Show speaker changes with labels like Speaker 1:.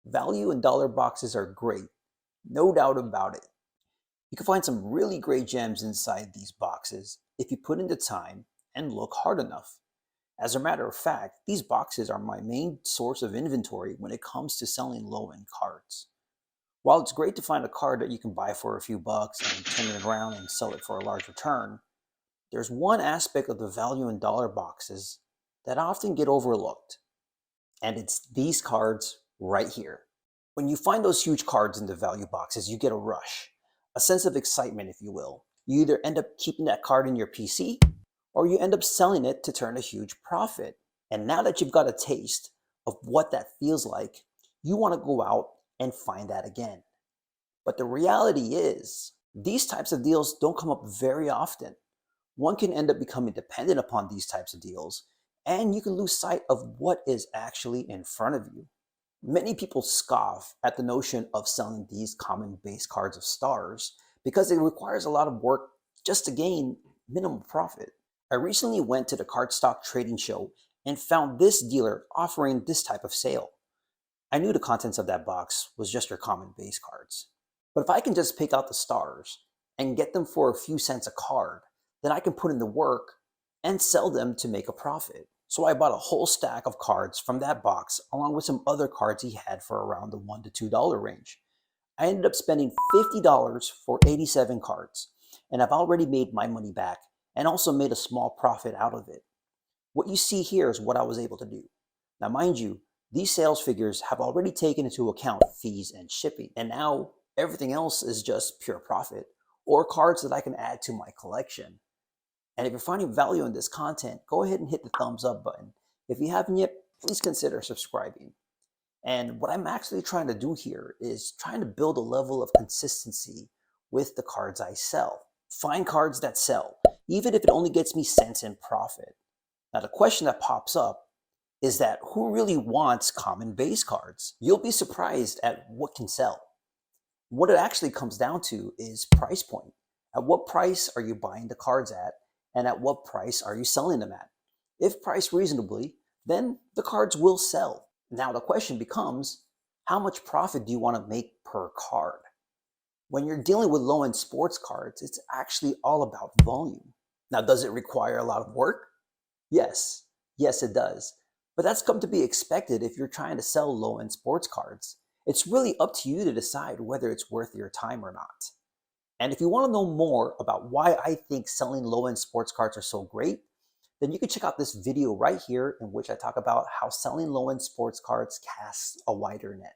Speaker 1: Value and dollar boxes are great, no doubt about it. You can find some really great gems inside these boxes if you put in the time and look hard enough. As a matter of fact, these boxes are my main source of inventory when it comes to selling low-end cards. While it's great to find a card that you can buy for a few bucks and turn it around and sell it for a large return, there's one aspect of the value and dollar boxes that often get overlooked, and it's these cards right here. When you find those huge cards in the value boxes, you get a rush, a sense of excitement, if you will. You either end up keeping that card in your PC or you end up selling it to turn a huge profit. And now that you've got a taste of what that feels like, you want to go out and find that again. But the reality is, these types of deals don't come up very often. One can end up becoming dependent upon these types of deals, and you can lose sight of what is actually in front of you. Many people scoff at the notion of selling these common base cards of stars because it requires a lot of work just to gain minimal profit. I recently went to the cardstock trading show and found this dealer offering this type of sale. I knew the contents of that box was just your common base cards. But if I can just pick out the stars and get them for a few cents a card, then I can put in the work and sell them to make a profit. So I bought a whole stack of cards from that box along with some other cards he had for around the $1 to $2 range. I ended up spending $50 for 87 cards, and I've already made my money back and also made a small profit out of it. What you see here is what I was able to do. Now mind you, these sales figures have already taken into account fees and shipping, and now everything else is just pure profit or cards that I can add to my collection. And if you're finding value in this content, go ahead and hit the thumbs up button. If you haven't yet, please consider subscribing. And what I'm actually trying to do here is trying to build a level of consistency with the cards I sell. Find cards that sell, even if it only gets me cents in profit. Now the question that pops up is that who really wants common base cards? You'll be surprised at what can sell. What it actually comes down to is price point. At what price are you buying the cards at? And at what price are you selling them at? If priced reasonably, then the cards will sell. Now the question becomes, how much profit do you want to make per card? When you're dealing with low-end sports cards, it's actually all about volume. Now, does it require a lot of work? Yes, it does. But that's come to be expected if you're trying to sell low-end sports cards. It's really up to you to decide whether it's worth your time or not. And if you want to know more about why I think selling low-end sports cards are so great, then you can check out this video right here in which I talk about how selling low-end sports cards casts a wider net.